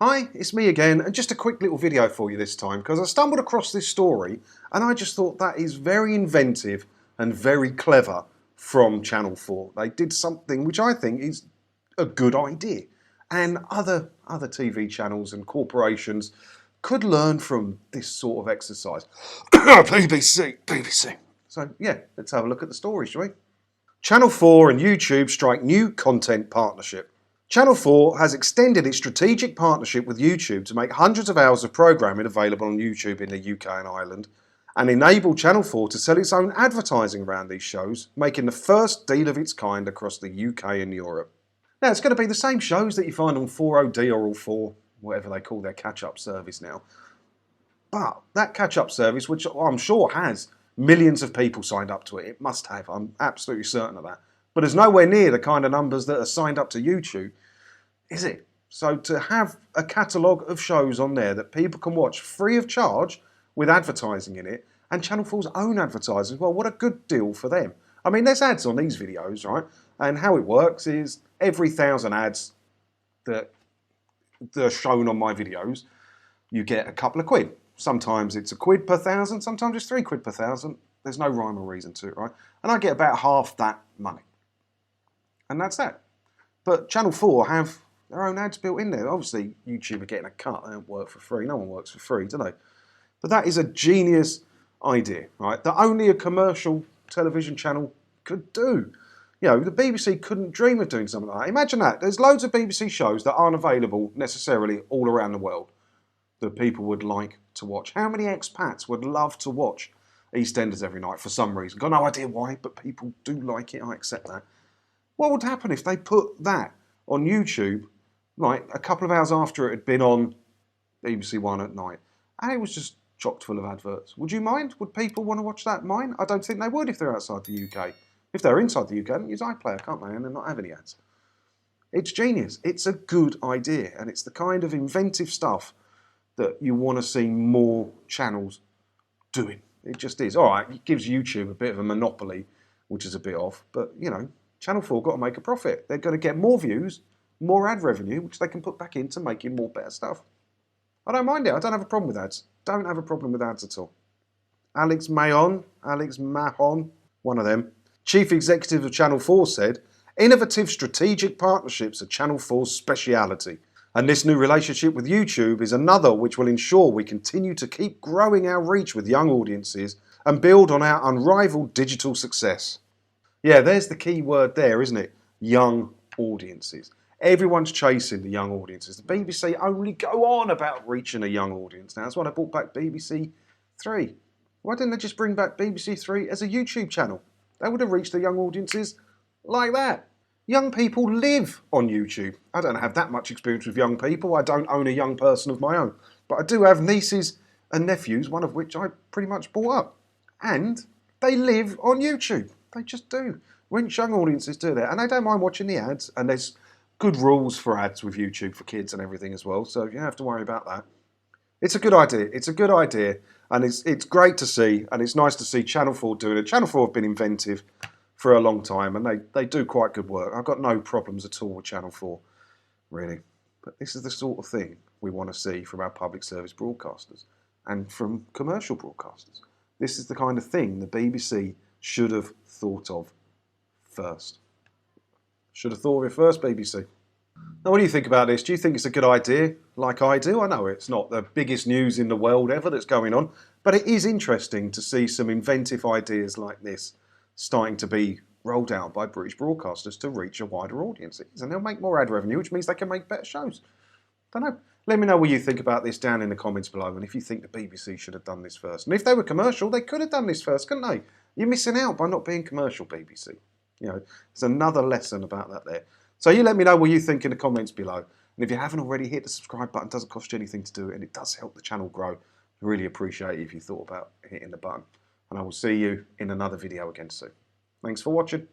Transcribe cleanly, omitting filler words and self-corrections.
Hi, it's me again, and just a quick little video for you this time because I stumbled across this story and I just thought that is very inventive and very clever from Channel 4. They did something which I think is a good idea, and other TV channels and corporations could learn from this sort of exercise. BBC. So yeah, let's have a look at the story, shall we? Channel 4 and YouTube strike new content partnership. Channel 4 has extended its strategic partnership with YouTube to make hundreds of hours of programming available on YouTube in the UK and Ireland, and enable Channel 4 to sell its own advertising around these shows, making the first deal of its kind across the UK and Europe. Now, it's going to be the same shows that you find on 4OD or All 4, whatever they call their catch-up service now. But that catch-up service, which I'm sure has millions of people signed up to it, it must have, I'm absolutely certain of that. But it's nowhere near the kind of numbers that are signed up to YouTube, is it? So to have a catalogue of shows on there that people can watch free of charge with advertising in it, and Channel 4's own advertising, well, what a good deal for them. I mean, there's ads on these videos, right? And how it works is every 1,000 ads that are shown on my videos, you get a couple of quid. Sometimes it's £1 per 1,000, sometimes it's £3 per 1,000. There's no rhyme or reason to it, right? And I get about half that money. And that's that. But Channel 4 have their own ads built in there. Obviously, YouTube are getting a cut. They don't work for free. No one works for free, do they? But that is a genius idea, right? That only a commercial television channel could do. You know, the BBC couldn't dream of doing something like that. Imagine that. There's loads of BBC shows that aren't available necessarily all around the world that people would like to watch. How many expats would love to watch EastEnders every night for some reason? Got no idea why, but people do like it. I accept that. What would happen if they put that on YouTube, like a couple of hours after it had been on BBC One at night, and it was just chocked full of adverts? Would you mind? Would people want to watch that? Mine? I don't think they would if they're outside the UK. If they're inside the UK, they can use iPlayer, can't they? And they're not having any ads. It's genius. It's a good idea, and it's the kind of inventive stuff that you want to see more channels doing. It just is. All right, it gives YouTube a bit of a monopoly, which is a bit off, but, you know, Channel 4 got to make a profit. They're going to get more views, more ad revenue, which they can put back into making more better stuff. I don't mind it. I don't have a problem with ads. Don't have a problem with ads at all. Alex Mahon, one of them, chief executive of Channel 4, said, "Innovative strategic partnerships are Channel 4's speciality. And this new relationship with YouTube is another which will ensure we continue to keep growing our reach with young audiences and build on our unrivaled digital success." Yeah, there's the key word there, isn't it? Young audiences. Everyone's chasing the young audiences. The BBC only go on about reaching a young audience now. That's why they brought back BBC 3. Why didn't they just bring back BBC 3 as a YouTube channel? They would have reached the young audiences like that. Young people live on YouTube. I don't have that much experience with young people. I don't own a young person of my own. But I do have nieces and nephews, one of which I pretty much brought up. And they live on YouTube. They just do. When young audiences do that, and they don't mind watching the ads, and there's good rules for ads with YouTube for kids and everything as well, so you don't have to worry about that. It's a good idea. It's a good idea, and it's great to see, and it's nice to see Channel 4 doing it. Channel 4 have been inventive for a long time, and they do quite good work. I've got no problems at all with Channel 4, really. But this is the sort of thing we want to see from our public service broadcasters and from commercial broadcasters. This is the kind of thing the BBC should have thought of first. Should have thought of it first, BBC. Now, what do you think about this? Do you think it's a good idea, like I do? I know it's not the biggest news in the world ever that's going on, but it is interesting to see some inventive ideas like this starting to be rolled out by British broadcasters to reach a wider audience. And they'll make more ad revenue, which means they can make better shows. Don't know. Let me know what you think about this down in the comments below, and if you think the BBC should have done this first. And if they were commercial, they could have done this first, couldn't they? You're missing out by not being commercial, BBC. You know, there's another lesson about that there. So you let me know what you think in the comments below. And if you haven't already, hit the subscribe button. It doesn't cost you anything to do it, and it does help the channel grow. I really appreciate it if you thought about hitting the button. And I will see you in another video again soon. Thanks for watching.